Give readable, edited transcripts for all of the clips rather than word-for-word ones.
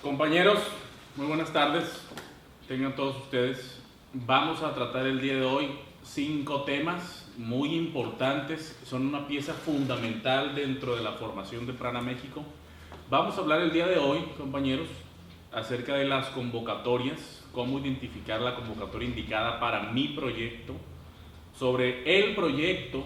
Compañeros, muy buenas tardes. Tengan todos ustedes. Vamos a tratar el día de hoy 5 temas muy importantes. Son una pieza fundamental dentro de la formación de Prana México. Vamos a hablar el día de hoy, compañeros, acerca de las convocatorias, cómo identificar la convocatoria indicada para mi proyecto, sobre el proyecto,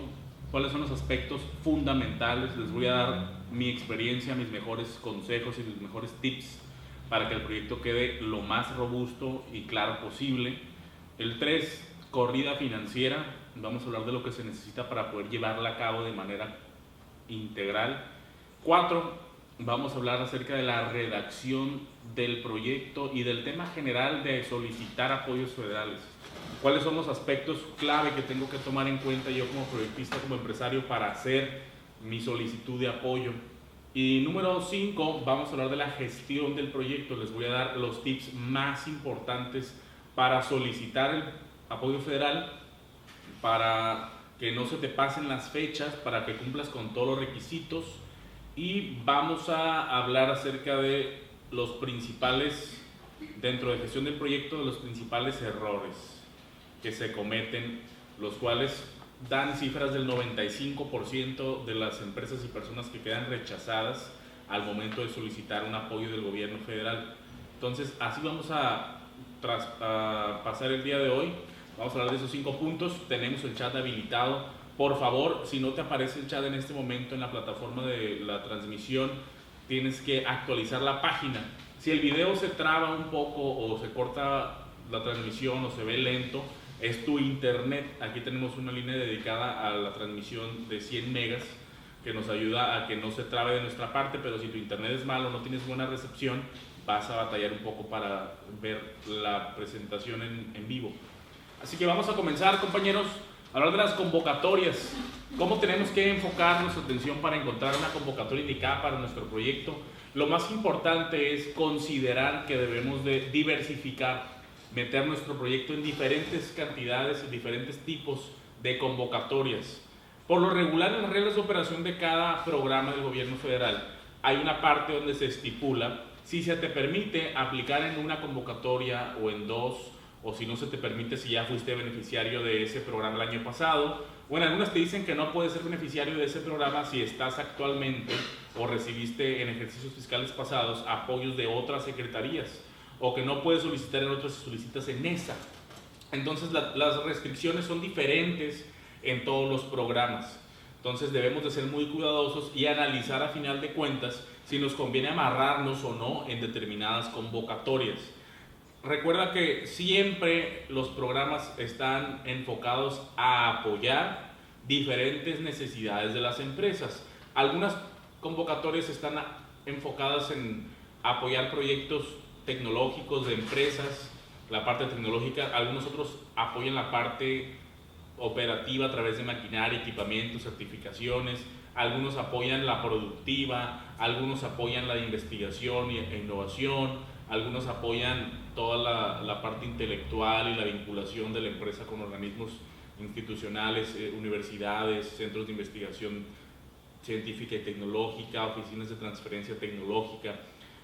cuáles son los aspectos fundamentales. Les voy a dar mi experiencia, mis mejores consejos y mis mejores tips para que el proyecto quede lo más robusto y claro posible. El 3, corrida financiera. Vamos a hablar de lo que se necesita para poder llevarla a cabo de manera integral. 4, vamos a hablar acerca de la redacción del proyecto y del tema general de solicitar apoyos federales. ¿Cuáles son los aspectos clave que tengo que tomar en cuenta yo como proyectista, como empresario, para hacer mi solicitud de apoyo? Y número 5, vamos a hablar de la gestión del proyecto. Les voy a dar los tips más importantes para solicitar el apoyo federal, para que no se te pasen las fechas, para que cumplas con todos los requisitos. Y vamos a hablar acerca de los principales, dentro de gestión del proyecto, de los principales errores que se cometen, los cuales dan cifras del 95% de las empresas y personas que quedan rechazadas al momento de solicitar un apoyo del gobierno federal. Entonces, así vamos a pasar el día de hoy. Vamos a hablar de esos 5 puntos. Tenemos el chat habilitado. Por favor, si no te aparece el chat en este momento en la plataforma de la transmisión, tienes que actualizar la página. Si el video se traba un poco o se corta la transmisión o se ve lento, es tu internet. Aquí tenemos una línea dedicada a la transmisión de 100 megas que nos ayuda a que no se trabe de nuestra parte, pero si tu internet es malo, no tienes buena recepción, vas a batallar un poco para ver la presentación en vivo. Así que vamos a comenzar, compañeros, a hablar de las convocatorias. ¿Cómo tenemos que enfocar nuestra atención para encontrar una convocatoria indicada para nuestro proyecto? Lo más importante es considerar que debemos de diversificar, meter nuestro proyecto en diferentes cantidades y diferentes tipos de convocatorias. Por lo regular, en las reglas de operación de cada programa del gobierno federal hay una parte donde se estipula si se te permite aplicar en una convocatoria o en 2, o si no se te permite si ya fuiste beneficiario de ese programa el año pasado, o en algunas te dicen que no puedes ser beneficiario de ese programa si estás actualmente o recibiste en ejercicios fiscales pasados apoyos de otras secretarías, o que no puedes solicitar en otras si solicitas en esa. Entonces las restricciones son diferentes en todos los programas. Entonces debemos de ser muy cuidadosos y analizar a final de cuentas si nos conviene amarrarnos o no en determinadas convocatorias. Recuerda que siempre los programas están enfocados a apoyar diferentes necesidades de las empresas. Algunas convocatorias están enfocadas en apoyar proyectos tecnológicos de empresas, la parte tecnológica. Algunos otros apoyan la parte operativa a través de maquinaria, equipamientos, certificaciones. Algunos apoyan la productiva, algunos apoyan la de investigación e innovación, algunos apoyan toda la parte intelectual y la vinculación de la empresa con organismos institucionales, universidades, centros de investigación científica y tecnológica, oficinas de transferencia tecnológica.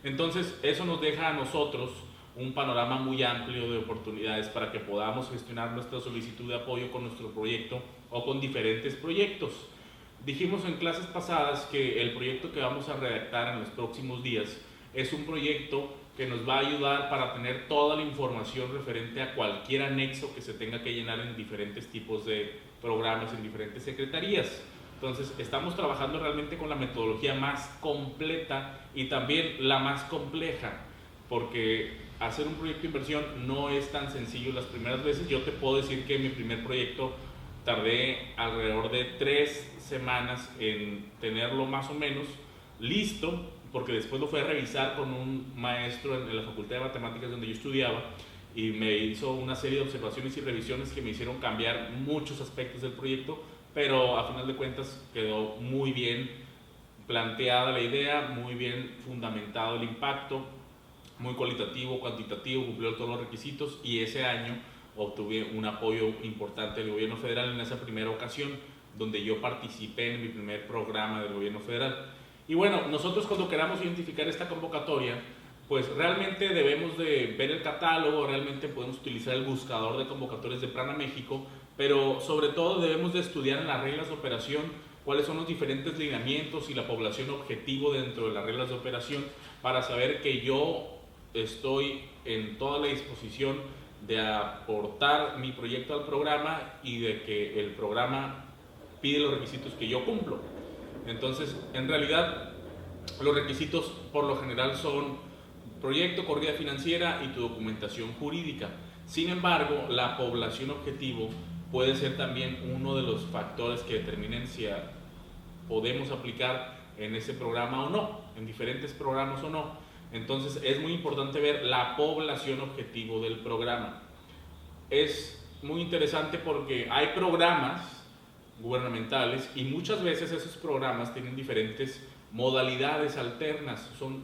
Entonces, eso nos deja a nosotros un panorama muy amplio de oportunidades para que podamos gestionar nuestra solicitud de apoyo con nuestro proyecto o con diferentes proyectos. Dijimos en clases pasadas que el proyecto que vamos a redactar en los próximos días es un proyecto que nos va a ayudar para tener toda la información referente a cualquier anexo que se tenga que llenar en diferentes tipos de programas, en diferentes secretarías. Entonces, estamos trabajando realmente con la metodología más completa y también la más compleja, porque hacer un proyecto de inversión no es tan sencillo las primeras veces. Yo te puedo decir que mi primer proyecto tardé alrededor de 3 semanas en tenerlo más o menos listo, porque después lo fui a revisar con un maestro en la Facultad de Matemáticas donde yo estudiaba y me hizo una serie de observaciones y revisiones que me hicieron cambiar muchos aspectos del proyecto, pero a final de cuentas quedó muy bien planteada la idea, muy bien fundamentado el impacto, muy cualitativo, cuantitativo, cumplió todos los requisitos, y ese año obtuve un apoyo importante del gobierno federal en esa primera ocasión donde yo participé en mi primer programa del gobierno federal. Y bueno, nosotros cuando queramos identificar esta convocatoria, pues realmente debemos de ver el catálogo, realmente podemos utilizar el buscador de convocatorias de Prana México, pero sobre todo debemos de estudiar en las reglas de operación cuáles son los diferentes lineamientos y la población objetivo dentro de las reglas de operación para saber que yo estoy en toda la disposición de aportar mi proyecto al programa y de que el programa pide los requisitos que yo cumplo. Entonces, en realidad, los requisitos por lo general son proyecto, corrida financiera y tu documentación jurídica. Sin embargo, la población objetivo puede ser también uno de los factores que determinen si podemos aplicar en ese programa o no, en diferentes programas o no. Entonces es muy importante ver la población objetivo del programa. Es muy interesante porque hay programas gubernamentales y muchas veces esos programas tienen diferentes modalidades alternas, son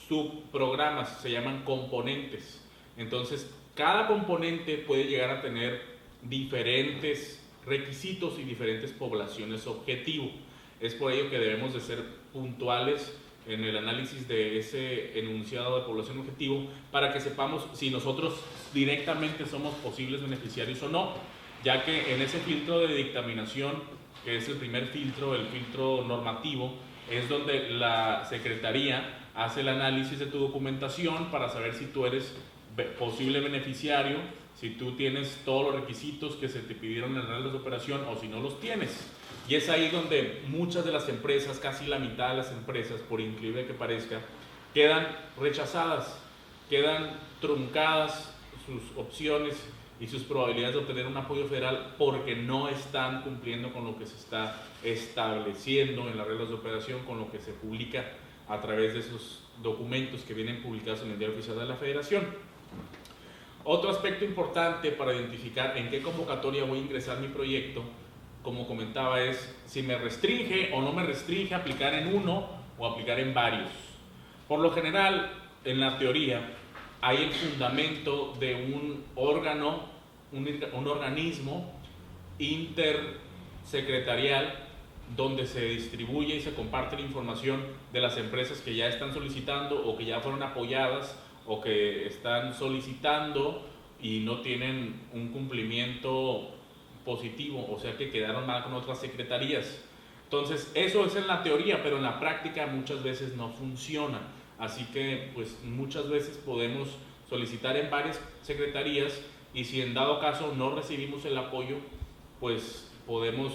subprogramas, se llaman componentes. Entonces cada componente puede llegar a tener diferentes requisitos y diferentes poblaciones objetivo. Es por ello que debemos de ser puntuales en el análisis de ese enunciado de población objetivo para que sepamos si nosotros directamente somos posibles beneficiarios o no, ya que en ese filtro de dictaminación, que es el primer filtro, el filtro normativo, es donde la Secretaría hace el análisis de tu documentación para saber si tú eres posible beneficiario, si tú tienes todos los requisitos que se te pidieron en las reglas de operación o si no los tienes. Y es ahí donde muchas de las empresas, casi la mitad de las empresas, por increíble que parezca, quedan rechazadas, quedan truncadas sus opciones y sus probabilidades de obtener un apoyo federal porque no están cumpliendo con lo que se está estableciendo en las reglas de operación, con lo que se publica a través de esos documentos que vienen publicados en el Diario Oficial de la Federación. Otro aspecto importante para identificar en qué convocatoria voy a ingresar mi proyecto, como comentaba, es si me restringe o no me restringe aplicar en uno o aplicar en varios. Por lo general, en la teoría, hay el fundamento de un órgano, un organismo intersecretarial donde se distribuye y se comparte la información de las empresas que ya están solicitando o que ya fueron apoyadas o que están solicitando y no tienen un cumplimiento positivo, o sea que quedaron mal con otras secretarías. Entonces eso es en la teoría, pero en la práctica muchas veces no funciona, así que pues muchas veces podemos solicitar en varias secretarías y si en dado caso no recibimos el apoyo, pues podemos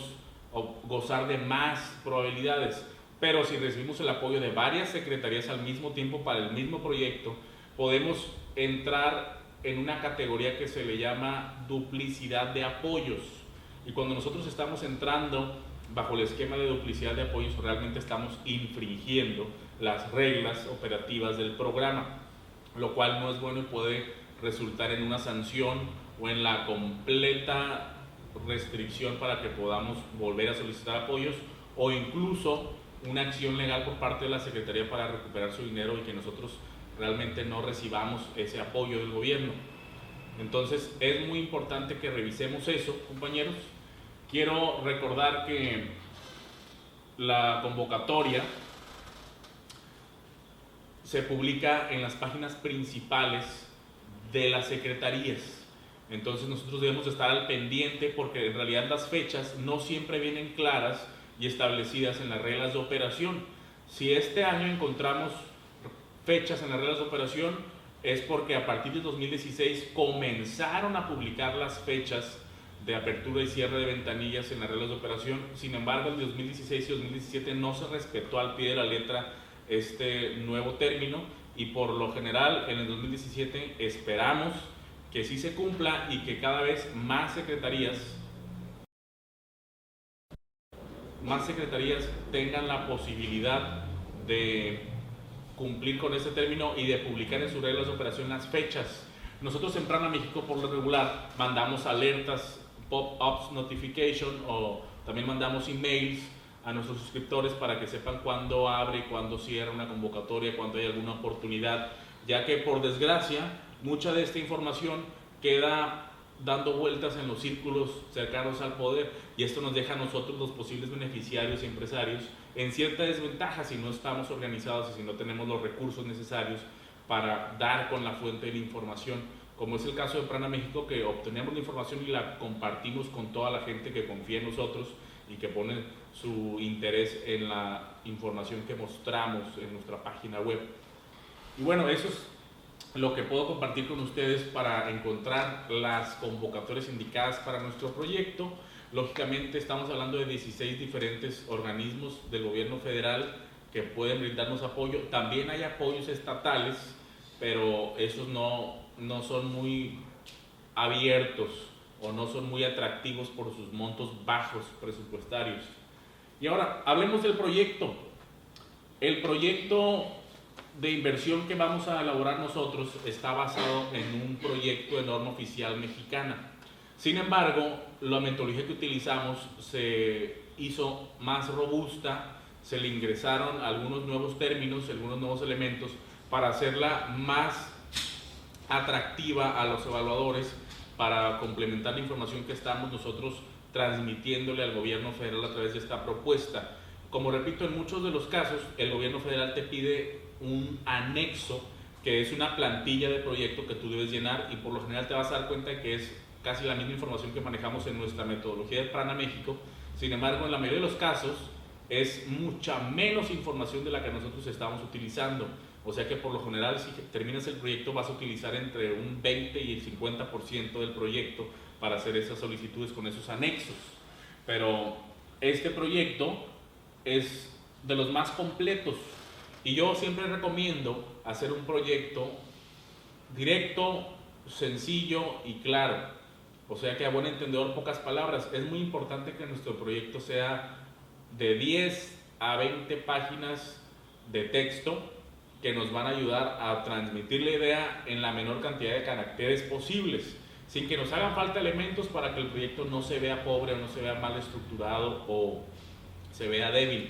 gozar de más probabilidades, pero si recibimos el apoyo de varias secretarías al mismo tiempo para el mismo proyecto, podemos entrar en una categoría que se le llama duplicidad de apoyos. Y cuando nosotros estamos entrando bajo el esquema de duplicidad de apoyos, realmente estamos infringiendo las reglas operativas del programa, lo cual no es bueno y puede resultar en una sanción o en la completa restricción para que podamos volver a solicitar apoyos o incluso una acción legal por parte de la Secretaría para recuperar su dinero y que nosotros realmente no recibamos ese apoyo del gobierno. Entonces es muy importante que revisemos eso, compañeros. Quiero recordar que la convocatoria se publica en las páginas principales de las secretarías. Entonces nosotros debemos estar al pendiente porque en realidad las fechas no siempre vienen claras y establecidas en las reglas de operación. Si este año encontramos fechas en las reglas de operación es porque a partir de 2016 comenzaron a publicar las fechas de apertura y cierre de ventanillas en las reglas de operación. Sin embargo, en 2016 y 2017 no se respetó al pie de la letra este nuevo término y por lo general en el 2017 esperamos que sí se cumpla y que cada vez más secretarías tengan la posibilidad de cumplir con ese término y de publicar en sus reglas de operación las fechas. Nosotros en Prana México por lo regular mandamos alertas, pop-ups notification o también mandamos emails a nuestros suscriptores para que sepan cuándo abre y cuándo cierra una convocatoria, cuándo hay alguna oportunidad, ya que por desgracia mucha de esta información queda dando vueltas en los círculos cercanos al poder y esto nos deja a nosotros los posibles beneficiarios y empresarios en cierta desventaja si no estamos organizados y si no tenemos los recursos necesarios para dar con la fuente de la información, como es el caso de Prana México, que obtenemos la información y la compartimos con toda la gente que confía en nosotros y que pone su interés en la información que mostramos en nuestra página web. Y bueno, eso es lo que puedo compartir con ustedes para encontrar las convocatorias indicadas para nuestro proyecto. Lógicamente estamos hablando de 16 diferentes organismos del gobierno federal que pueden brindarnos apoyo. También hay apoyos estatales, pero esos no son muy abiertos o no son muy atractivos por sus montos bajos presupuestarios. Y ahora, hablemos del proyecto. El proyecto de inversión que vamos a elaborar nosotros está basado en un proyecto de norma oficial mexicana. Sin embargo, la metodología que utilizamos se hizo más robusta, se le ingresaron algunos nuevos términos, algunos nuevos elementos para hacerla más atractiva a los evaluadores, para complementar la información que estamos nosotros transmitiéndole al gobierno federal a través de esta propuesta. Como repito, en muchos de los casos el gobierno federal te pide un anexo, que es una plantilla de proyecto que tú debes llenar, y por lo general te vas a dar cuenta de que es casi la misma información que manejamos en nuestra metodología de Prana México. Sin embargo, en la mayoría de los casos es mucha menos información de la que nosotros estamos utilizando. O sea que por lo general, si terminas el proyecto, vas a utilizar entre un 20 y el 50% del proyecto para hacer esas solicitudes con esos anexos. Pero este proyecto es de los más completos y yo siempre recomiendo hacer un proyecto directo, sencillo y claro. O sea que a buen entendedor, pocas palabras. Es muy importante que nuestro proyecto sea de 10 a 20 páginas de texto que nos van a ayudar a transmitir la idea en la menor cantidad de caracteres posibles, sin que nos hagan falta elementos para que el proyecto no se vea pobre o no se vea mal estructurado o se vea débil.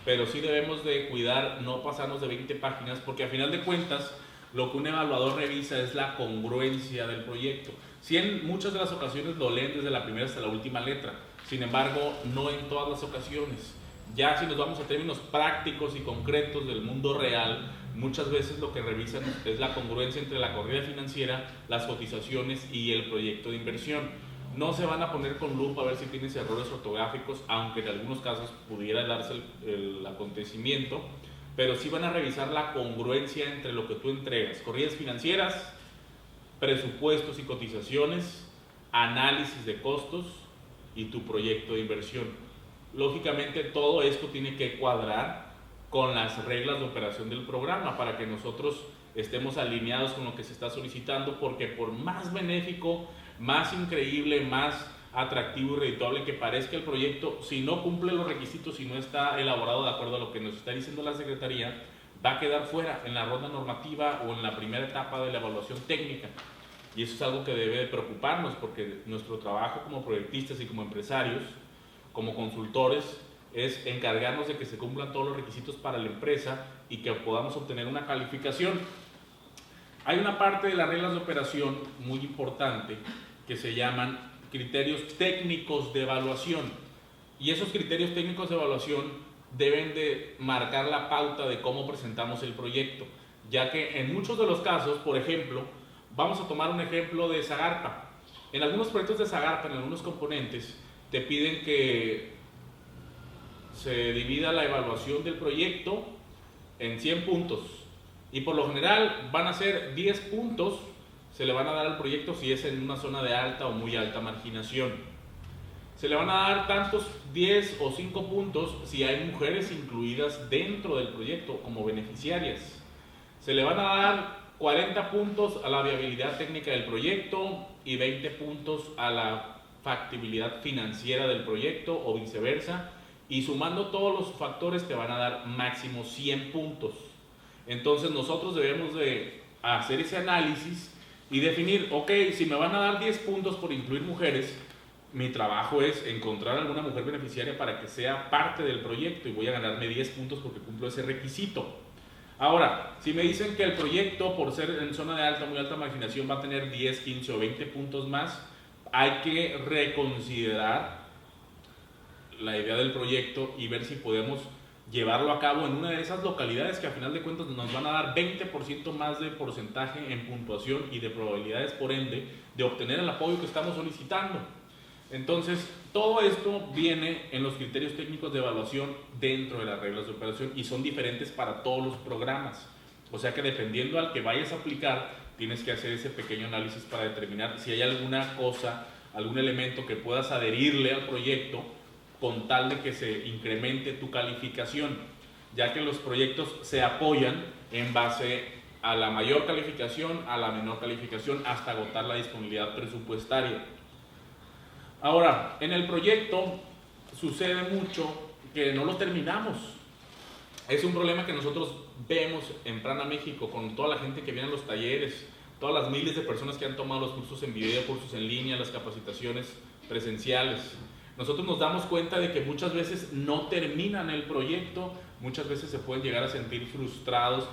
Pero sí debemos de cuidar no pasarnos de 20 páginas, porque a final de cuentas lo que un evaluador revisa es la congruencia del proyecto. Sí, en muchas de las ocasiones lo leen desde la primera hasta la última letra, sin embargo no en todas las ocasiones. Ya si nos vamos a términos prácticos y concretos del mundo real, muchas veces lo que revisan es la congruencia entre la corrida financiera, las cotizaciones y el proyecto de inversión. No se van a poner con lupa a ver si tienes errores ortográficos, aunque en algunos casos pudiera darse el acontecimiento, pero sí van a revisar la congruencia entre lo que tú entregas: corridas financieras, presupuestos y cotizaciones, análisis de costos y tu proyecto de inversión. Lógicamente todo esto tiene que cuadrar con las reglas de operación del programa para que nosotros estemos alineados con lo que se está solicitando, porque por más benéfico, más increíble, más atractivo y redituable que parezca el proyecto, si no cumple los requisitos, si no está elaborado de acuerdo a lo que nos está diciendo la Secretaría, va a quedar fuera en la ronda normativa o en la primera etapa de la evaluación técnica. Y eso es algo que debe de preocuparnos, porque nuestro trabajo como proyectistas y como empresarios, como consultores, es encargarnos de que se cumplan todos los requisitos para la empresa y que podamos obtener una calificación. Hay una parte de las reglas de operación muy importante que se llaman criterios técnicos de evaluación, y esos criterios técnicos de evaluación deben de marcar la pauta de cómo presentamos el proyecto, ya que en muchos de los casos, por ejemplo, vamos a tomar un ejemplo de Zagarpa. En algunos proyectos de Zagarpa, en algunos componentes, te piden que se divida la evaluación del proyecto en 100 puntos, y por lo general van a ser 10 puntos se le van a dar al proyecto si es en una zona de alta o muy alta marginación. Se le van a dar tantos 10 o 5 puntos si hay mujeres incluidas dentro del proyecto como beneficiarias. Se le van a dar 40 puntos a la viabilidad técnica del proyecto y 20 puntos a la factibilidad financiera del proyecto o viceversa, y sumando todos los factores te van a dar máximo 100 puntos. Entonces nosotros debemos de hacer ese análisis y definir, ok, si me van a dar 10 puntos por incluir mujeres, mi trabajo es encontrar alguna mujer beneficiaria para que sea parte del proyecto y voy a ganarme 10 puntos porque cumplo ese requisito. Ahora, si me dicen que el proyecto, por ser en zona de alta, muy alta marginación, va a tener 10, 15 o 20 puntos más, hay que reconsiderar la idea del proyecto y ver si podemos llevarlo a cabo en una de esas localidades que a final de cuentas nos van a dar 20% más de porcentaje en puntuación y de probabilidades, por ende, de obtener el apoyo que estamos solicitando. Entonces, todo esto viene en los criterios técnicos de evaluación dentro de las reglas de operación y son diferentes para todos los programas. O sea que dependiendo al que vayas a aplicar, tienes que hacer ese pequeño análisis para determinar si hay alguna cosa, algún elemento que puedas adherirle al proyecto con tal de que se incremente tu calificación, ya que los proyectos se apoyan en base a la mayor calificación, a la menor calificación, hasta agotar la disponibilidad presupuestaria. Ahora, en el proyecto sucede mucho que no lo terminamos. Es un problema que nosotros vemos en Prana México con toda la gente que viene a los talleres, todas las miles de personas que han tomado los cursos en video, cursos en línea, las capacitaciones presenciales. Nosotros nos damos cuenta de que muchas veces no terminan el proyecto, muchas veces se pueden llegar a sentir frustrados,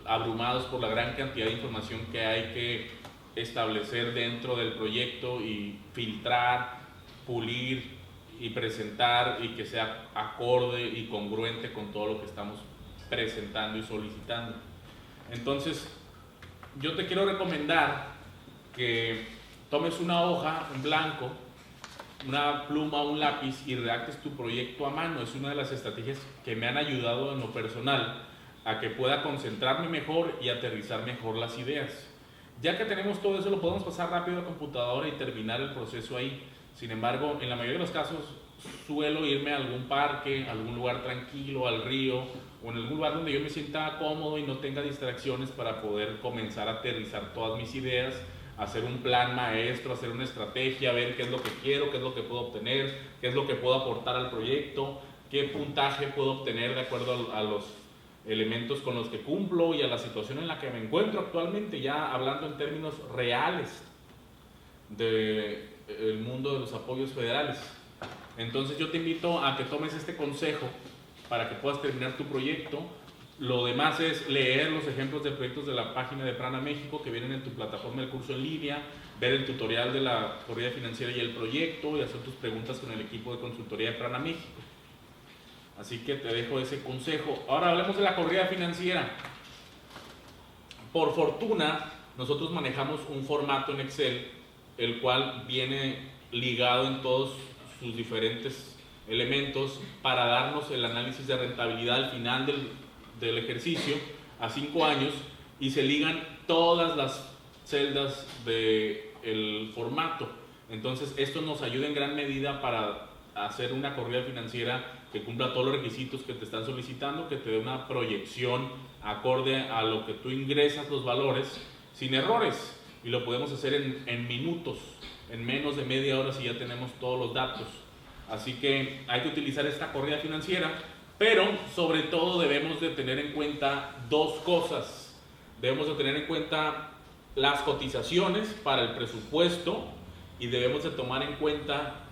abrumados por la gran cantidad de información que hay que establecer dentro del proyecto y filtrar, pulir y presentar y que sea acorde y congruente con todo lo que estamos presentando y solicitando. Entonces, yo te quiero recomendar que tomes una hoja en blanco, una pluma o un lápiz y redactes tu proyecto a mano. Es una de las estrategias que me han ayudado en lo personal a que pueda concentrarme mejor y aterrizar mejor las ideas. Ya que tenemos todo eso, lo podemos pasar rápido a la computadora y terminar el proceso ahí. Sin embargo, en la mayoría de los casos suelo irme a algún parque, a algún lugar tranquilo, al río o en algún lugar donde yo me sienta cómodo y no tenga distracciones para poder comenzar a aterrizar todas mis ideas, hacer un plan maestro, hacer una estrategia, ver qué es lo que quiero, qué es lo que puedo obtener, qué es lo que puedo aportar al proyecto, qué puntaje puedo obtener de acuerdo a los elementos con los que cumplo y a la situación en la que me encuentro actualmente, ya hablando en términos reales del mundo de los apoyos federales. Entonces yo te invito a que tomes este consejo para que puedas terminar tu proyecto. Lo demás es leer los ejemplos de proyectos de la página de Prana México que vienen en tu plataforma del curso en línea, ver el tutorial de la corrida financiera y el proyecto y hacer tus preguntas con el equipo de consultoría de Prana México. Así que te dejo ese consejo. Ahora hablemos de la corrida financiera. Por fortuna, nosotros manejamos un formato en Excel, el cual viene ligado en todos sus diferentes elementos para darnos el análisis de rentabilidad al final del ejercicio a 5 años y se ligan todas las celdas del formato. Entonces, esto nos ayuda en gran medida para hacer una corrida financiera que cumpla todos los requisitos que te están solicitando, que te dé una proyección acorde a lo que tú ingresas los valores sin errores, y lo podemos hacer en minutos, en menos de media hora si ya tenemos todos los datos. Así que hay que utilizar esta corrida financiera, pero sobre todo debemos de tener en cuenta dos cosas. Debemos de tener en cuenta las cotizaciones para el presupuesto y debemos de tomar en cuenta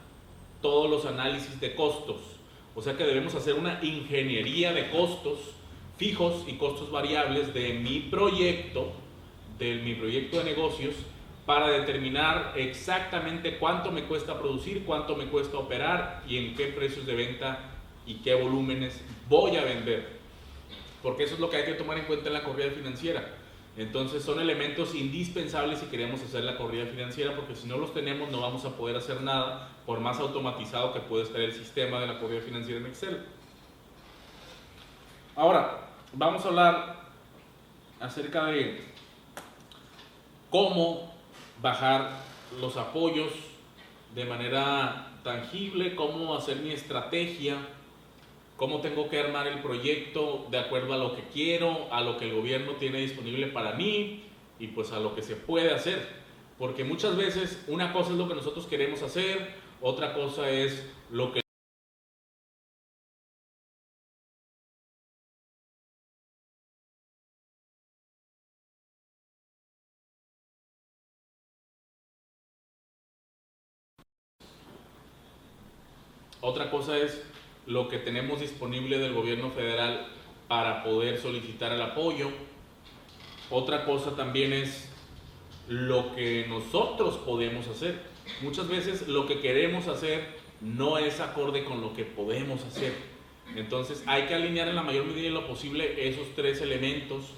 todos los análisis de costos. O sea que debemos hacer una ingeniería de costos fijos y costos variables de mi proyecto de negocios para determinar exactamente cuánto me cuesta producir, cuánto me cuesta operar y en qué precios de venta y qué volúmenes voy a vender. Porque eso es lo que hay que tomar en cuenta en la corrida financiera. Entonces son elementos indispensables si queremos hacer la corrida financiera, porque si no los tenemos no vamos a poder hacer nada, por más automatizado que pueda estar el sistema de la corrida financiera en Excel. Ahora, vamos a hablar acerca de cómo bajar los apoyos de manera tangible, cómo hacer mi estrategia, cómo tengo que armar el proyecto de acuerdo a lo que quiero, a lo que el gobierno tiene disponible para mí y pues a lo que se puede hacer. Porque muchas veces una cosa es lo que nosotros queremos hacer, otra cosa es lo que tenemos disponible del gobierno federal para poder solicitar el apoyo. Otra cosa también es lo que nosotros podemos hacer. Muchas veces lo que queremos hacer no es acorde con lo que podemos hacer. Entonces hay que alinear en la mayor medida de lo posible esos tres elementos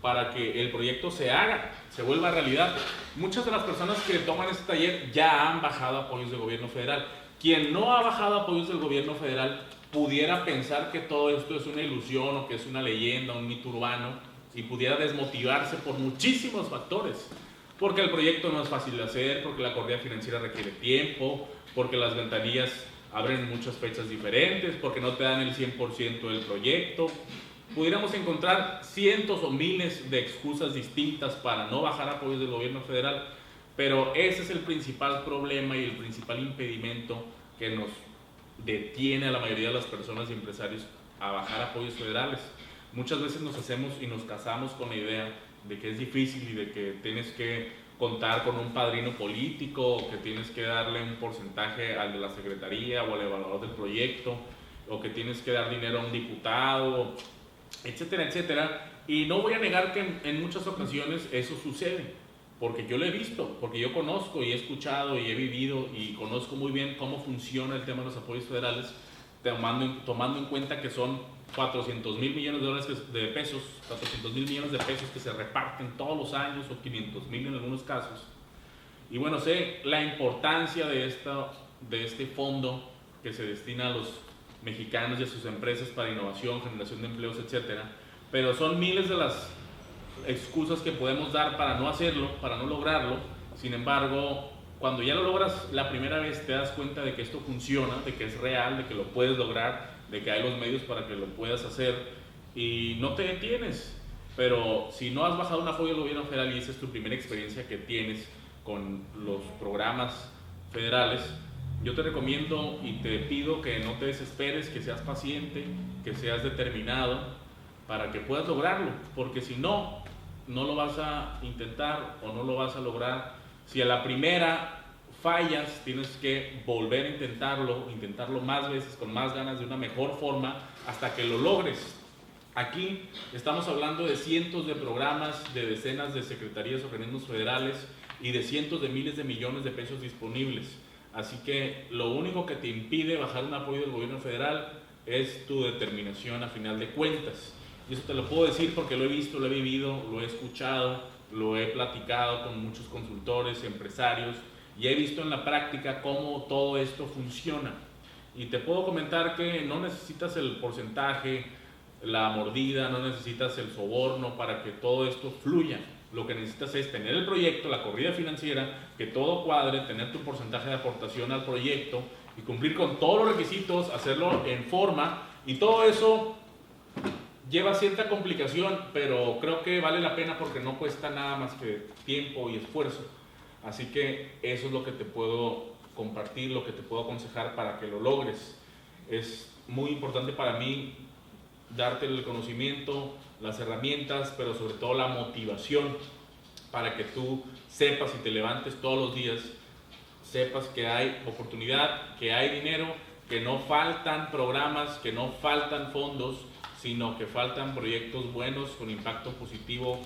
para que el proyecto se haga, se vuelva realidad. Muchas de las personas que toman este taller ya han bajado apoyos del gobierno federal. Quien no ha bajado apoyos del gobierno federal pudiera pensar que todo esto es una ilusión o que es una leyenda, un mito urbano, y pudiera desmotivarse por muchísimos factores. Porque el proyecto no es fácil de hacer, porque la corrida financiera requiere tiempo, porque las ventanillas abren muchas fechas diferentes, porque no te dan el 100% del proyecto. Pudiéramos encontrar cientos o miles de excusas distintas para no bajar apoyos del gobierno federal, pero ese es el principal problema y el principal impedimento que nos detiene a la mayoría de las personas y empresarios a bajar apoyos federales. Muchas veces nos hacemos y nos casamos con la idea de que es difícil y de que tienes que contar con un padrino político, o que tienes que darle un porcentaje al de la secretaría o al evaluador del proyecto, o que tienes que dar dinero a un diputado, etcétera, etcétera. Y no voy a negar que en muchas ocasiones eso sucede, porque yo lo he visto, porque yo conozco y he escuchado y he vivido y conozco muy bien cómo funciona el tema de los apoyos federales, tomando en cuenta que son 400,000 millones de dólares de pesos, 400,000 millones de pesos que se reparten todos los años, o 500,000 en algunos casos. Y bueno, sé la importancia de este fondo que se destina a los mexicanos y a sus empresas para innovación, generación de empleos, etcétera. Pero son miles de las excusas que podemos dar para no hacerlo, para no lograrlo. Sin embargo, cuando ya lo logras la primera vez, te das cuenta de que esto funciona, de que es real, de que lo puedes lograr, de que hay los medios para que lo puedas hacer, y no te detienes. Pero si no has bajado un apoyo del gobierno federal y esa es tu primera experiencia que tienes con los programas federales, yo te recomiendo y te pido que no te desesperes, que seas paciente, que seas determinado para que puedas lograrlo, porque si no, no lo vas a intentar o no lo vas a lograr. Si a la primera fallas, tienes que volver a intentarlo más veces, con más ganas, de una mejor forma, hasta que lo logres. Aquí estamos hablando de cientos de programas, de decenas de secretarías, organismos federales y de cientos de miles de millones de pesos disponibles. Así que lo único que te impide bajar un apoyo del gobierno federal es tu determinación a final de cuentas. Y eso te lo puedo decir porque lo he visto, lo he vivido, lo he escuchado, lo he platicado con muchos consultores, empresarios, y he visto en la práctica cómo todo esto funciona. Y te puedo comentar que no necesitas el porcentaje, la mordida, no necesitas el soborno para que todo esto fluya. Lo que necesitas es tener el proyecto, la corrida financiera, que todo cuadre, tener tu porcentaje de aportación al proyecto y cumplir con todos los requisitos, hacerlo en forma, y todo eso lleva cierta complicación, pero creo que vale la pena porque no cuesta nada más que tiempo y esfuerzo. Así que eso es lo que te puedo compartir, lo que te puedo aconsejar para que lo logres. Es muy importante para mí darte el conocimiento, las herramientas, pero sobre todo la motivación para que tú sepas y te levantes todos los días, sepas que hay oportunidad, que hay dinero, que no faltan programas, que no faltan fondos, sino que faltan proyectos buenos con impacto positivo,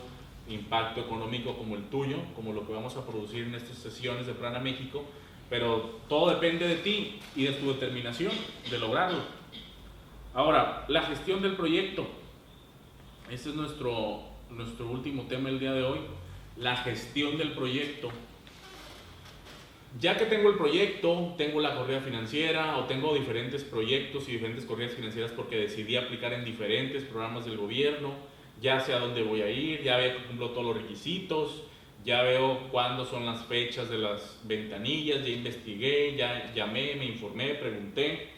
impacto económico como el tuyo, como lo que vamos a producir en estas sesiones de Prana México, pero todo depende de ti y de tu determinación de lograrlo. Ahora, la gestión del proyecto. Este es nuestro último tema el día de hoy, la gestión del proyecto. Ya que tengo el proyecto, tengo la corrida financiera o tengo diferentes proyectos y diferentes corridas financieras porque decidí aplicar en diferentes programas del gobierno, ya sé a dónde voy a ir, ya veo que cumplo todos los requisitos, ya veo cuándo son las fechas de las ventanillas, ya investigué, ya llamé, me informé, pregunté,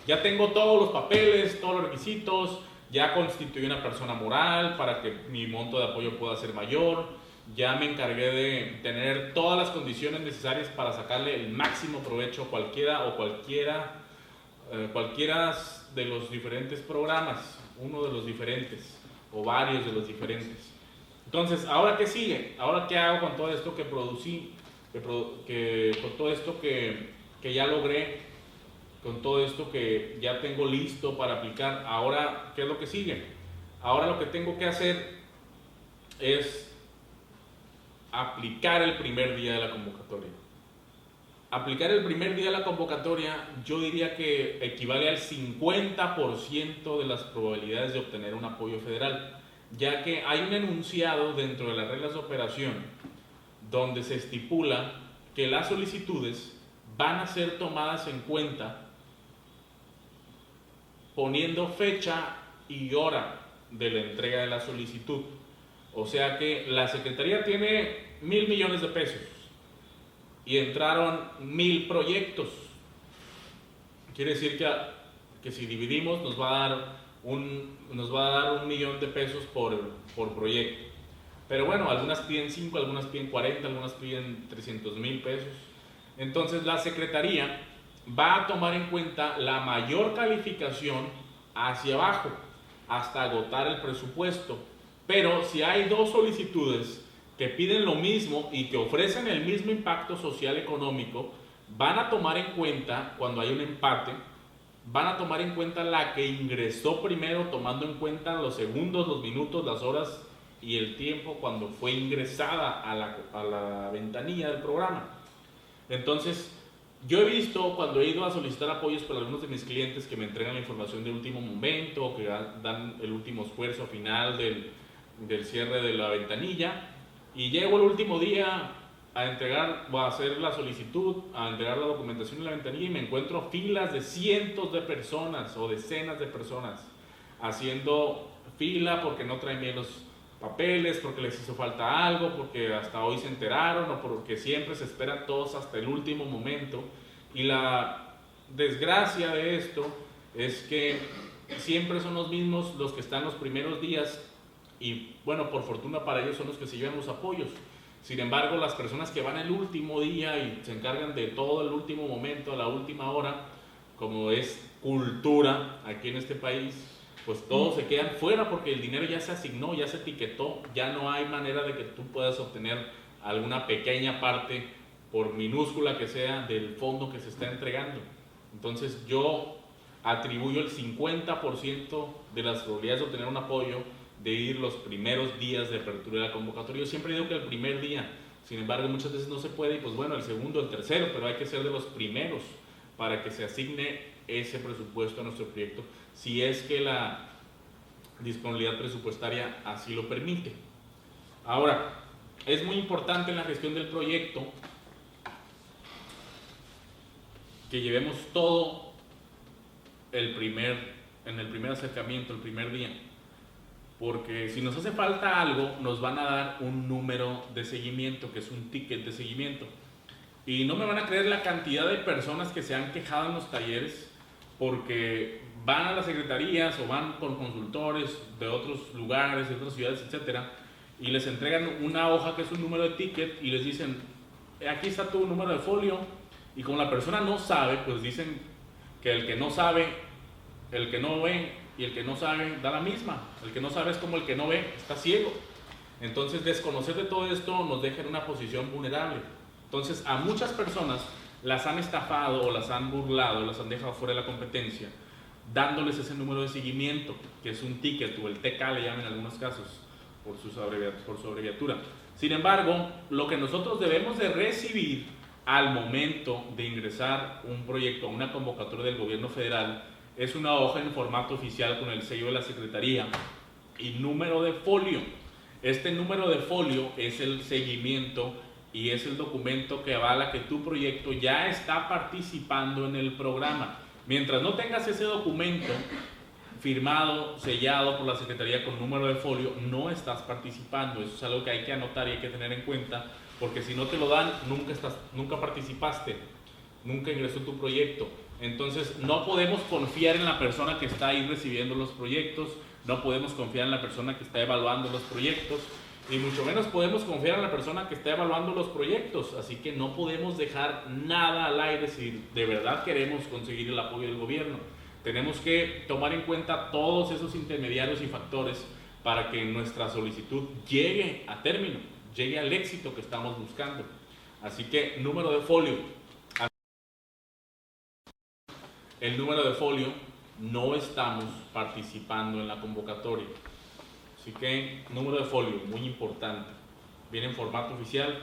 ya tengo todos los papeles, todos los requisitos, ya constituí una persona moral para que mi monto de apoyo pueda ser mayor, ya me encargué de tener todas las condiciones necesarias para sacarle el máximo provecho a cualquiera de los diferentes programas, uno de los diferentes o varios de los diferentes. Entonces, ¿ahora qué sigue? ¿Ahora qué hago con todo esto que producí? Con todo esto que ya logré, con todo esto que ya tengo listo para aplicar. Ahora, ¿qué es lo que sigue? Ahora lo que tengo que hacer es aplicar el primer día de la convocatoria. aplicar el primer día de la convocatoria, yo diría que equivale al 50% de las probabilidades de obtener un apoyo federal, ya que hay un enunciado dentro de las reglas de operación donde se estipula que las solicitudes van a ser tomadas en cuenta poniendo fecha y hora de la entrega de la solicitud. O sea que la Secretaría tiene 1,000 millones de pesos y entraron 1,000 proyectos. Quiere decir que si dividimos nos va a dar un millón de pesos por proyecto. Pero bueno, algunas piden 5, algunas piden 40, algunas piden 300,000 pesos. Entonces la Secretaría va a tomar en cuenta la mayor calificación hacia abajo hasta agotar el presupuesto. Pero si hay dos solicitudes que piden lo mismo y que ofrecen el mismo impacto social económico, van a tomar en cuenta, cuando hay un empate, van a tomar en cuenta la que ingresó primero, tomando en cuenta los segundos, los minutos, las horas y el tiempo cuando fue ingresada a la ventanilla del programa. Entonces, yo he visto cuando he ido a solicitar apoyos por algunos de mis clientes que me entregan la información del último momento, que dan el último esfuerzo final del cierre de la ventanilla, y llego el último día a entregar o a hacer la solicitud, a entregar la documentación en la ventanilla y me encuentro filas de cientos de personas o decenas de personas haciendo fila porque no traen bien los papeles, porque les hizo falta algo, porque hasta hoy se enteraron o porque siempre se esperan todos hasta el último momento. Y la desgracia de esto es que siempre son los mismos los que están los primeros días y bueno, por fortuna para ellos son los que se llevan los apoyos. Sin embargo, las personas que van el último día y se encargan de todo el último momento, a la última hora, como es cultura aquí en este país, pues todos se quedan fuera porque el dinero ya se asignó, ya se etiquetó, ya no hay manera de que tú puedas obtener alguna pequeña parte, por minúscula que sea, del fondo que se está entregando. Entonces yo atribuyo el 50% de las probabilidades de obtener un apoyo de ir los primeros días de apertura de la convocatoria. Yo siempre digo que el primer día, sin embargo muchas veces no se puede y pues bueno, el segundo, el tercero, pero hay que ser de los primeros para que se asigne ese presupuesto a nuestro proyecto, si es que la disponibilidad presupuestaria así lo permite. Ahora, es muy importante en la gestión del proyecto que llevemos todo en el primer acercamiento, el primer día, porque si nos hace falta algo, nos van a dar un número de seguimiento, que es un ticket de seguimiento. Y no me van a creer la cantidad de personas que se han quejado en los talleres porque van a las secretarías o van con consultores de otros lugares, de otras ciudades, etcétera, y les entregan una hoja que es un número de ticket y les dicen, aquí está tu número de folio, y como la persona no sabe, pues dicen que el que no sabe, el que no ve y el que no sabe da la misma. El que no sabe es como el que no ve, está ciego. Entonces desconocer de todo esto nos deja en una posición vulnerable. Entonces a muchas personas las han estafado o las han burlado, las han dejado fuera de la competencia, dándoles ese número de seguimiento, que es un ticket o el TK le llaman en algunos casos por su abreviatura. Sin embargo, lo que nosotros debemos de recibir al momento de ingresar un proyecto a una convocatoria del gobierno federal es una hoja en formato oficial con el sello de la Secretaría y número de folio. Este número de folio es el seguimiento y es el documento que avala que tu proyecto ya está participando en el programa. Mientras no tengas ese documento firmado, sellado por la Secretaría con número de folio, no estás participando. Eso es algo que hay que anotar y hay que tener en cuenta, porque si no te lo dan, nunca participaste, nunca ingresó tu proyecto. Entonces no podemos confiar en la persona que está ahí recibiendo los proyectos, no podemos confiar en la persona que está evaluando los proyectos, y mucho menos podemos confiar en la persona que está evaluando los proyectos. Así que no podemos dejar nada al aire si de verdad queremos conseguir el apoyo del gobierno. Tenemos que tomar en cuenta todos esos intermediarios y factores para que nuestra solicitud llegue a término, llegue al éxito que estamos buscando. Así que número de folio. El número de folio, no estamos participando en la convocatoria. Así que número de folio, muy importante. Viene en formato oficial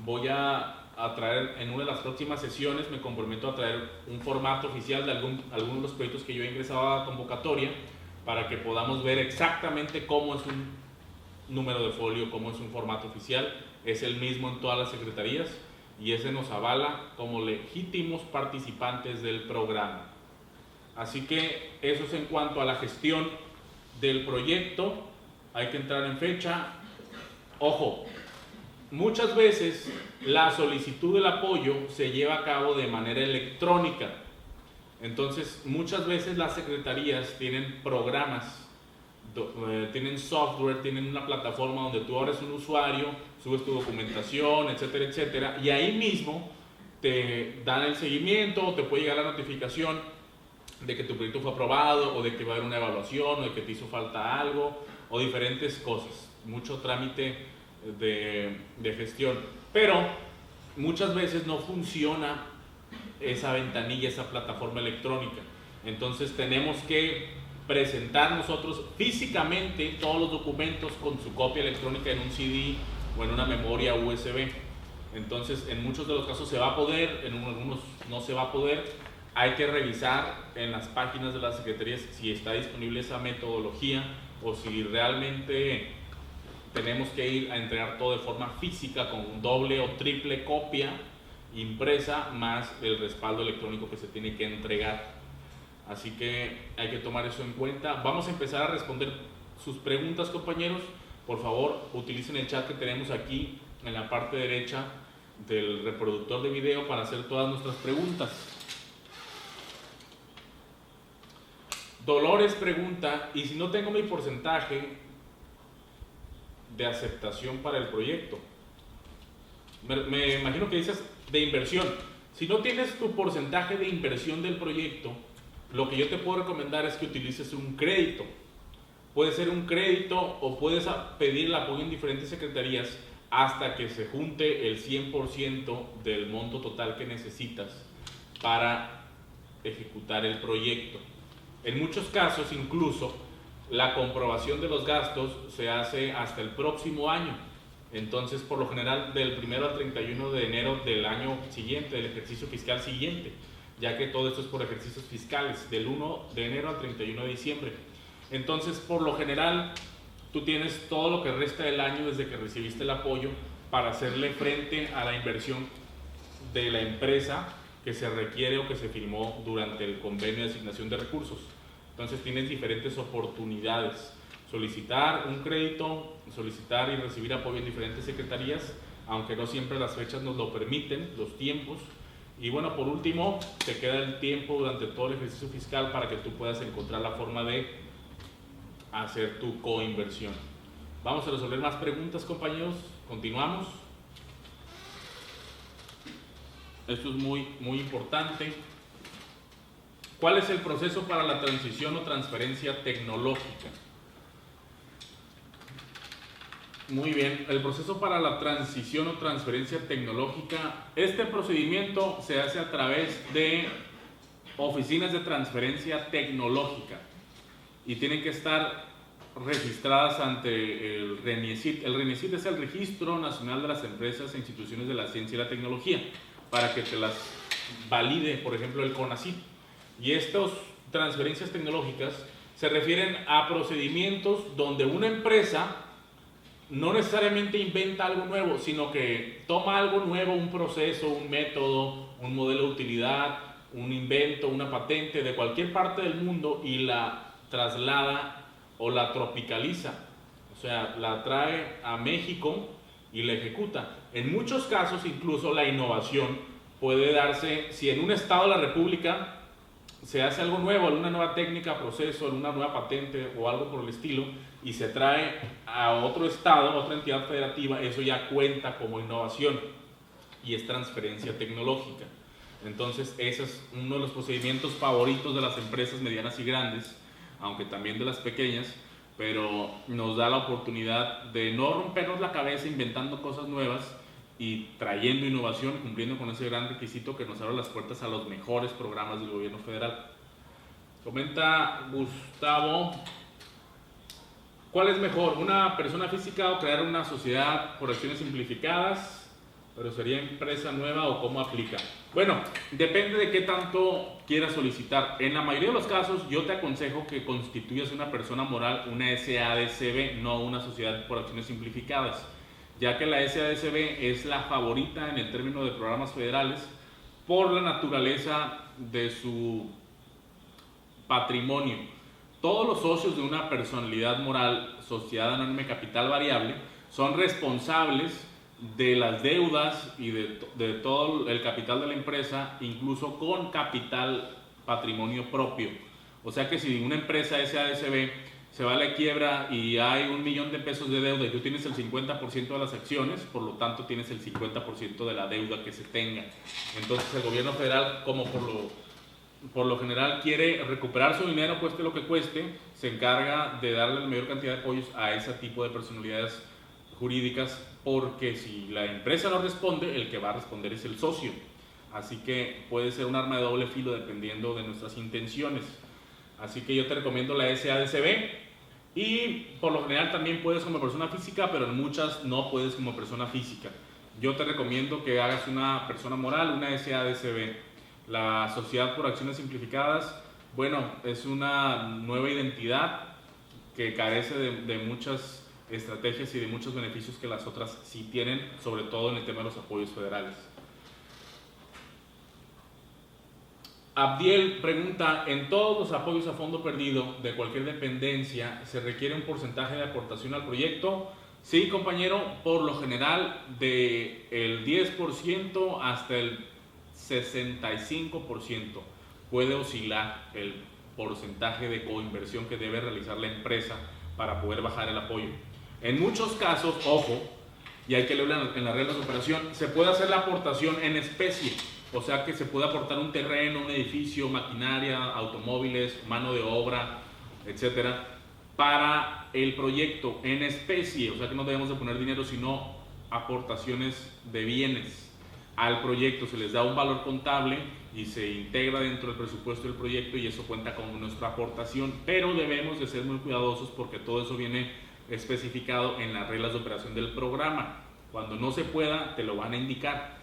voy a traer en una de las próximas sesiones, me comprometo a traer un formato oficial de algunos de los proyectos que yo he ingresado a convocatoria para que podamos ver exactamente cómo es un número de folio, cómo es un formato oficial. Es el mismo en todas las secretarías y ese nos avala como legítimos participantes del programa. Así que eso es en cuanto a la gestión del proyecto. Hay que entrar en fecha. Ojo, muchas veces la solicitud del apoyo se lleva a cabo de manera electrónica. Entonces, muchas veces las secretarías tienen programas, tienen software, tienen una plataforma donde tú abres un usuario, subes tu documentación, etcétera, etcétera, y ahí mismo te dan el seguimiento, o te puede llegar la notificación de que tu proyecto fue aprobado, o de que va a haber una evaluación, o de que te hizo falta algo, o diferentes cosas. Mucho trámite de gestión, pero muchas veces no funciona esa ventanilla, esa plataforma electrónica. Entonces tenemos que presentar nosotros físicamente todos los documentos con su copia electrónica en un CD o en una memoria USB. Entonces en muchos de los casos se va a poder, en algunos no se va a poder. Hay que revisar en las páginas de las secretarías si está disponible esa metodología o si realmente tenemos que ir a entregar todo de forma física con doble o triple copia impresa más el respaldo electrónico que se tiene que entregar. Así que hay que tomar eso en cuenta. Vamos a empezar a responder sus preguntas, compañeros. Por favor, utilicen el chat que tenemos aquí en la parte derecha del reproductor de video para hacer todas nuestras preguntas. Dolores pregunta, ¿y si no tengo mi porcentaje de aceptación para el proyecto? Me imagino que dices de inversión. Si no tienes tu porcentaje de inversión del proyecto, lo que yo te puedo recomendar es que utilices un crédito. Puede ser un crédito o puedes pedir el apoyo en diferentes secretarías hasta que se junte el 100% del monto total que necesitas para ejecutar el proyecto. En muchos casos, incluso, la comprobación de los gastos se hace hasta el próximo año. Entonces, por lo general, del 1 al 31 de enero del año siguiente, del ejercicio fiscal siguiente, ya que todo esto es por ejercicios fiscales, del 1 de enero al 31 de diciembre. Entonces, por lo general, tú tienes todo lo que resta del año desde que recibiste el apoyo para hacerle frente a la inversión de la empresa que se requiere o que se firmó durante el convenio de asignación de recursos. Entonces, tienes diferentes oportunidades. Solicitar un crédito, solicitar y recibir apoyo en diferentes secretarías, aunque no siempre las fechas nos lo permiten, los tiempos. Y bueno, por último, te queda el tiempo durante todo el ejercicio fiscal para que tú puedas encontrar la forma de hacer tu coinversión. Vamos a resolver más preguntas, compañeros. Continuamos. Esto es muy importante. ¿Cuál es el proceso para la transición o transferencia tecnológica? Muy bien, el proceso para la transición o transferencia tecnológica, este procedimiento se hace a través de oficinas de transferencia tecnológica y tienen que estar registradas ante el RENIECIT. El RENIECIT es el Registro Nacional de las Empresas e Instituciones de la Ciencia y la Tecnología, para que te las valide, por ejemplo, el CONACYT. Y estas transferencias tecnológicas se refieren a procedimientos donde una empresa no necesariamente inventa algo nuevo, sino que toma algo nuevo, un proceso, un método, un modelo de utilidad, un invento, una patente de cualquier parte del mundo y la traslada o la tropicaliza. O sea, la trae a México y la ejecuta. En muchos casos, incluso la innovación puede darse, si en un estado de la República se hace algo nuevo, alguna nueva técnica, proceso, alguna nueva patente o algo por el estilo, y se trae a otro estado, a otra entidad federativa, eso ya cuenta como innovación y es transferencia tecnológica. Entonces, ese es uno de los procedimientos favoritos de las empresas medianas y grandes, aunque también de las pequeñas, pero nos da la oportunidad de no rompernos la cabeza inventando cosas nuevas y trayendo innovación, cumpliendo con ese gran requisito que nos abre las puertas a los mejores programas del gobierno federal. Comenta Gustavo, ¿cuál es mejor, una persona física o crear una sociedad por acciones simplificadas? Pero sería empresa nueva o cómo aplica. Bueno, depende de qué tanto quieras solicitar. En la mayoría de los casos yo te aconsejo que constituyas una persona moral, una SADCB, no una sociedad por acciones simplificadas, ya que la SADCB es la favorita en el término de programas federales por la naturaleza de su patrimonio. Todos los socios de una personalidad moral, sociedad anónima capital variable, son responsables de las deudas y de todo el capital de la empresa, incluso con capital patrimonio propio. O sea que si una empresa SADCB se va a la quiebra y hay 1,000,000 de pesos de deuda y tú tienes el 50% de las acciones, por lo tanto tienes el 50% de la deuda que se tenga. Entonces el gobierno federal, como por lo general quiere recuperar su dinero, cueste lo que cueste, se encarga de darle la mayor cantidad de apoyos a ese tipo de personalidades jurídicas, porque si la empresa no responde, el que va a responder es el socio. Así que puede ser un arma de doble filo dependiendo de nuestras intenciones. Así que yo te recomiendo la SADCB, y por lo general también puedes como persona física, pero en muchas no puedes como persona física. Yo te recomiendo que hagas una persona moral, una SADCB. La sociedad por acciones simplificadas, bueno, es una nueva identidad que carece de muchas estrategias y de muchos beneficios que las otras sí tienen, sobre todo en el tema de los apoyos federales. Abdiel pregunta, ¿en todos los apoyos a fondo perdido de cualquier dependencia se requiere un porcentaje de aportación al proyecto? Sí, compañero, por lo general del 10% hasta el 65% puede oscilar el porcentaje de coinversión que debe realizar la empresa para poder bajar el apoyo. En muchos casos, ojo, y hay que leerlo en las reglas de operación, se puede hacer la aportación en especie, o sea que se puede aportar un terreno, un edificio, maquinaria, automóviles, mano de obra, etcétera, para el proyecto en especie, o sea que no debemos de poner dinero, sino aportaciones de bienes al proyecto. Se les da un valor contable y se integra dentro del presupuesto del proyecto, y eso cuenta como nuestra aportación, pero debemos de ser muy cuidadosos porque todo eso viene especificado en las reglas de operación del programa. Cuando no se pueda, te lo van a indicar.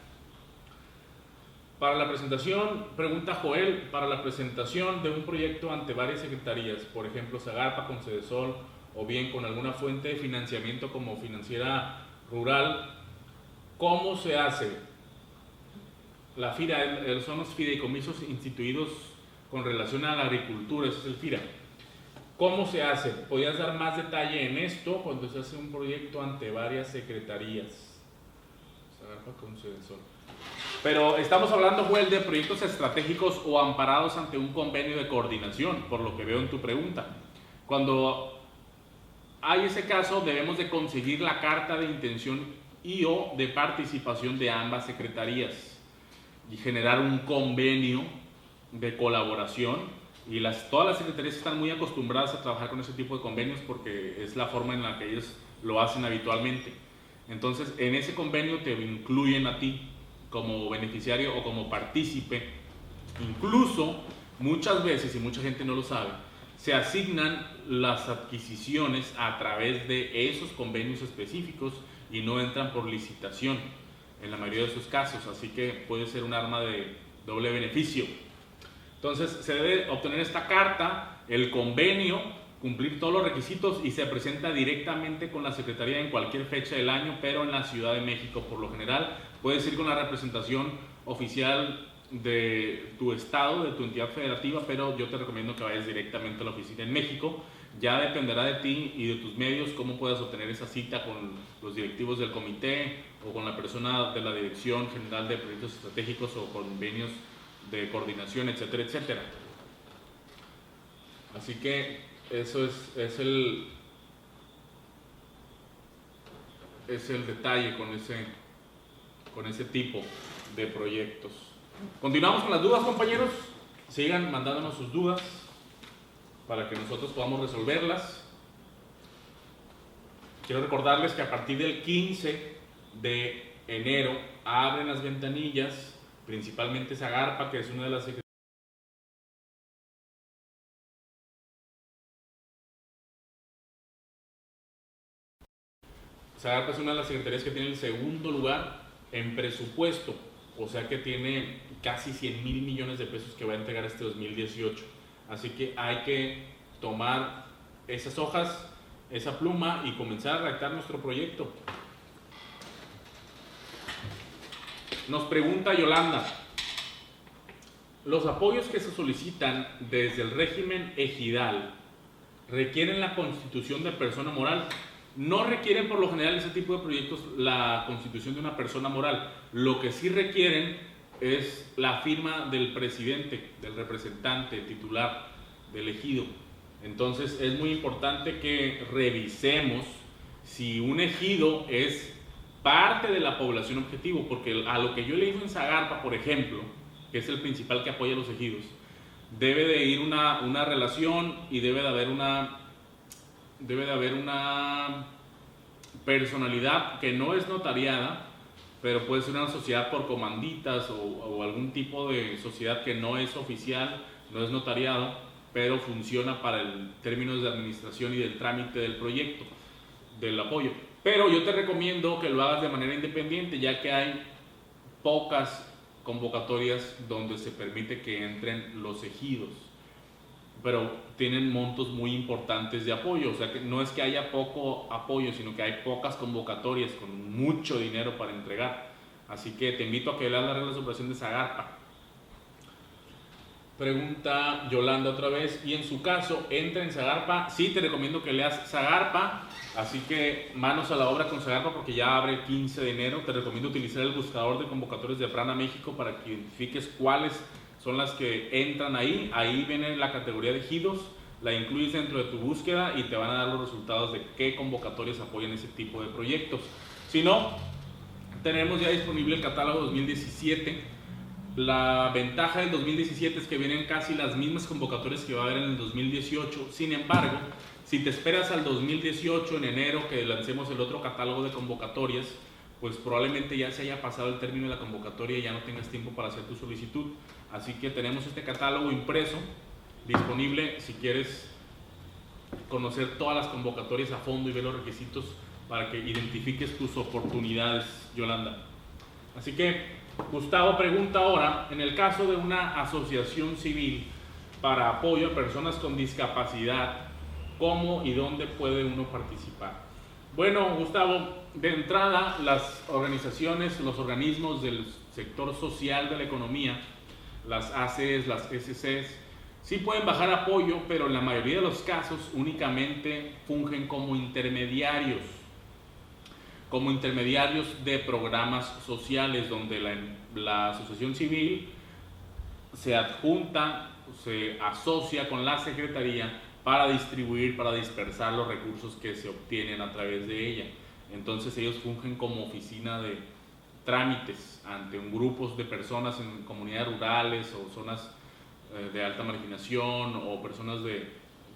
Para la presentación, pregunta Joel, para la presentación de un proyecto ante varias secretarías, por ejemplo Zagarpa con Cedesol, o bien con alguna fuente de financiamiento como Financiera Rural, ¿cómo se hace? La FIRA son los fideicomisos instituidos con relación a la agricultura, ese es el FIRA. ¿Cómo se hace? ¿Podrías dar más detalle en esto cuando se hace un proyecto ante varias secretarías? Zagarpa con Cedesol. Pero estamos hablando, Joel, de proyectos estratégicos o amparados ante un convenio de coordinación, por lo que veo en tu pregunta. Cuando hay ese caso, debemos de conseguir la carta de intención y o de participación de ambas secretarías y generar un convenio de colaboración, y todas las secretarías están muy acostumbradas a trabajar con ese tipo de convenios porque es la forma en la que ellos lo hacen habitualmente. Entonces, en ese convenio te incluyen a ti como beneficiario o como partícipe. Incluso muchas veces, y mucha gente no lo sabe, se asignan las adquisiciones a través de esos convenios específicos y no entran por licitación en la mayoría de sus casos, así que puede ser un arma de doble beneficio. Entonces se debe obtener esta carta, el convenio, cumplir todos los requisitos, y se presenta directamente con la Secretaría en cualquier fecha del año, pero en la Ciudad de México por lo general. Puedes ir con la representación oficial de tu estado, de tu entidad federativa, pero yo te recomiendo que vayas directamente a la oficina en México. Ya dependerá de ti y de tus medios cómo puedas obtener esa cita con los directivos del comité o con la persona de la Dirección General de Proyectos Estratégicos o convenios de coordinación, etcétera, etcétera. Así que eso es el detalle con ese tipo de proyectos. Continuamos con las dudas, compañeros. Sigan mandándonos sus dudas para que nosotros podamos resolverlas. Quiero recordarles que a partir del 15 de enero abren las ventanillas, principalmente Zagarpa, que es una de las secretarías. Zagarpa es una de las secretarías que tiene el segundo lugar en presupuesto, o sea que tiene casi 100,000 millones de pesos que va a entregar este 2018. Así que hay que tomar esas hojas, esa pluma y comenzar a redactar nuestro proyecto. Nos pregunta Yolanda, los apoyos que se solicitan desde el régimen ejidal requieren la constitución de persona moral. No requieren por lo general ese tipo de proyectos la constitución de una persona moral. Lo que sí requieren es la firma del presidente, del representante, titular, del ejido. Entonces es muy importante que revisemos si un ejido es parte de la población objetivo, porque a lo que yo he leído en Zagarpa, por ejemplo, que es el principal que apoya a los ejidos, debe de ir una relación y debe de haber una personalidad que no es notariada, pero puede ser una sociedad por comanditas o algún tipo de sociedad que no es oficial, no es notariado, pero funciona para el términos de administración y del trámite del proyecto, del apoyo. Pero yo te recomiendo que lo hagas de manera independiente, ya que hay pocas convocatorias donde se permite que entren los ejidos, pero tienen montos muy importantes de apoyo, o sea que no es que haya poco apoyo, sino que hay pocas convocatorias con mucho dinero para entregar. Así que te invito a que leas las reglas de operación de Zagarpa. Pregunta Yolanda otra vez, y en su caso, ¿entra en Zagarpa? Sí, te recomiendo que leas Zagarpa, así que manos a la obra con Zagarpa porque ya abre el 15 de enero. Te recomiendo utilizar el buscador de convocatorias de Prana México para que identifiques cuáles son las que entran ahí. Ahí viene la categoría de ejidos, la incluyes dentro de tu búsqueda y te van a dar los resultados de qué convocatorias apoyan ese tipo de proyectos. Si no, tenemos ya disponible el catálogo 2017. La ventaja del 2017 es que vienen casi las mismas convocatorias que va a haber en el 2018. Sin embargo, si te esperas al 2018, en enero, que lancemos el otro catálogo de convocatorias, pues probablemente ya se haya pasado el término de la convocatoria y ya no tengas tiempo para hacer tu solicitud. Así que tenemos este catálogo impreso, disponible si quieres conocer todas las convocatorias a fondo y ver los requisitos para que identifiques tus oportunidades, Yolanda. Así que Gustavo pregunta ahora, en el caso de una asociación civil para apoyo a personas con discapacidad, ¿cómo y dónde puede uno participar? Bueno, Gustavo, de entrada las organizaciones, los organismos del sector social de la economía, las ACES, las SCs, sí pueden bajar apoyo, pero en la mayoría de los casos únicamente fungen como intermediarios de programas sociales, donde la asociación civil se adjunta, se asocia con la Secretaría para distribuir, para dispersar los recursos que se obtienen a través de ella. Entonces ellos fungen como oficina de trámites ante grupos de personas en comunidades rurales o zonas de alta marginación o personas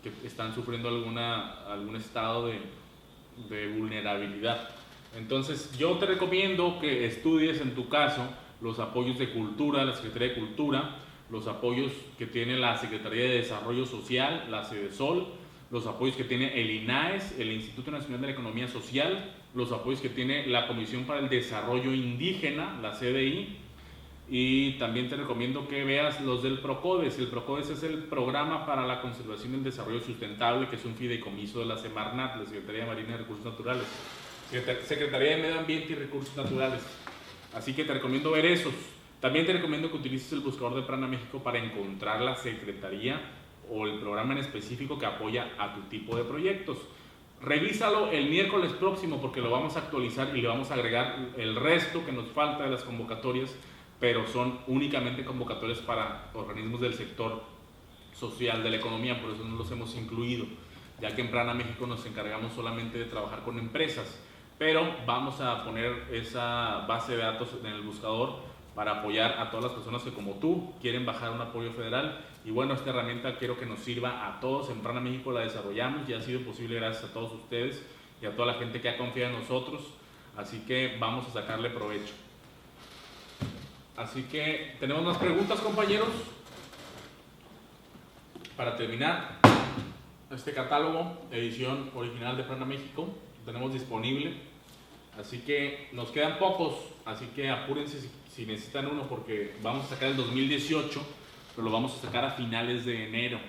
que están sufriendo algún estado de vulnerabilidad. Entonces yo te recomiendo que estudies en tu caso los apoyos de cultura, la Secretaría de Cultura, los apoyos que tiene la Secretaría de Desarrollo Social, la CEDESOL, los apoyos que tiene el INAES, el Instituto Nacional de la Economía Social, los apoyos que tiene la Comisión para el Desarrollo Indígena, la CDI, y también te recomiendo que veas los del PROCODES. El PROCODES es el Programa para la Conservación y el Desarrollo Sustentable, que es un fideicomiso de la Semarnat, la Secretaría de Marina y Recursos Naturales, Secretaría de Medio Ambiente y Recursos Naturales. Así que te recomiendo ver esos. También te recomiendo que utilices el buscador de Prana México para encontrar la secretaría o el programa en específico que apoya a tu tipo de proyectos. Revísalo el miércoles próximo porque lo vamos a actualizar y le vamos a agregar el resto que nos falta de las convocatorias, pero son únicamente convocatorias para organismos del sector social de la economía, por eso no los hemos incluido, ya que en Prana México nos encargamos solamente de trabajar con empresas, pero vamos a poner esa base de datos en el buscador para apoyar a todas las personas que como tú quieren bajar un apoyo federal. Y bueno, esta herramienta quiero que nos sirva a todos. En Prana México la desarrollamos y ha sido posible gracias a todos ustedes y a toda la gente que ha confiado en nosotros, así que vamos a sacarle provecho. Así que, ¿tenemos más preguntas, compañeros? Para terminar, este catálogo, edición original de Prana México, lo tenemos disponible Así que nos quedan pocos, así que apúrense si necesitan uno, porque vamos a sacar el 2018, pero lo vamos a sacar a finales de enero.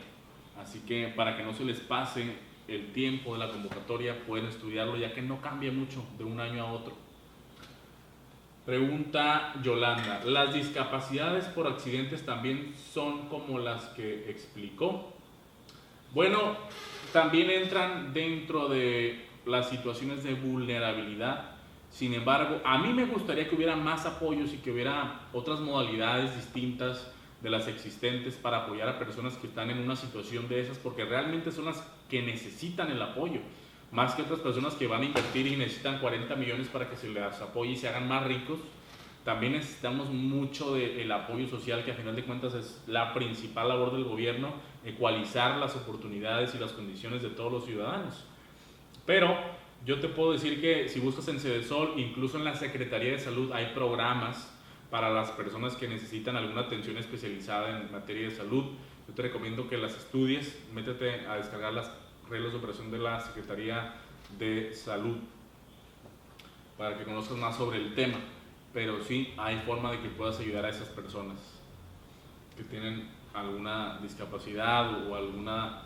Así que para que no se les pase el tiempo de la convocatoria, pueden estudiarlo, ya que no cambia mucho de un año a otro. Pregunta Yolanda, ¿las discapacidades por accidentes también son como las que explicó? Bueno, también entran dentro de las situaciones de vulnerabilidad. Sin embargo, a mí me gustaría que hubiera más apoyos y que hubiera otras modalidades distintas de las existentes para apoyar a personas que están en una situación de esas, porque realmente son las que necesitan el apoyo, más que otras personas que van a invertir y necesitan 40 millones para que se les apoye y se hagan más ricos. También necesitamos mucho del apoyo social, que a final de cuentas es la principal labor del gobierno, ecualizar las oportunidades y las condiciones de todos los ciudadanos. Pero yo te puedo decir que si buscas en Cedesol, incluso en la Secretaría de Salud hay programas para las personas que necesitan alguna atención especializada en materia de salud. Yo te recomiendo que las estudies, métete a descargar las reglas de operación de la Secretaría de Salud para que conozcas más sobre el tema. Pero sí hay forma de que puedas ayudar a esas personas que tienen alguna discapacidad o alguna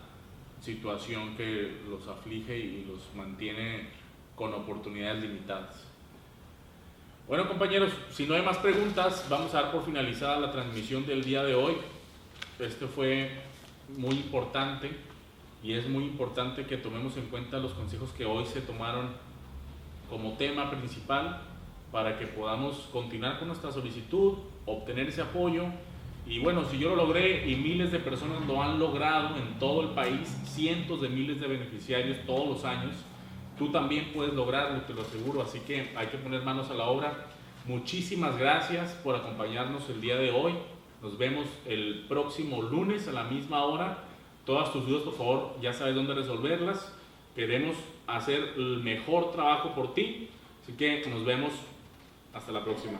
situación que los aflige y los mantiene con oportunidades limitadas. Bueno, compañeros, si no hay más preguntas, vamos a dar por finalizada la transmisión del día de hoy. Esto fue muy importante y es muy importante que tomemos en cuenta los consejos que hoy se tomaron como tema principal para que podamos continuar con nuestra solicitud, obtener ese apoyo. Y bueno, si yo lo logré y miles de personas lo han logrado en todo el país, cientos de miles de beneficiarios todos los años, tú también puedes lograrlo, te lo aseguro. Así que hay que poner manos a la obra. Muchísimas gracias por acompañarnos el día de hoy. Nos vemos el próximo lunes a la misma hora. Todas tus dudas, por favor, ya sabes dónde resolverlas. Queremos hacer el mejor trabajo por ti. Así que nos vemos hasta la próxima.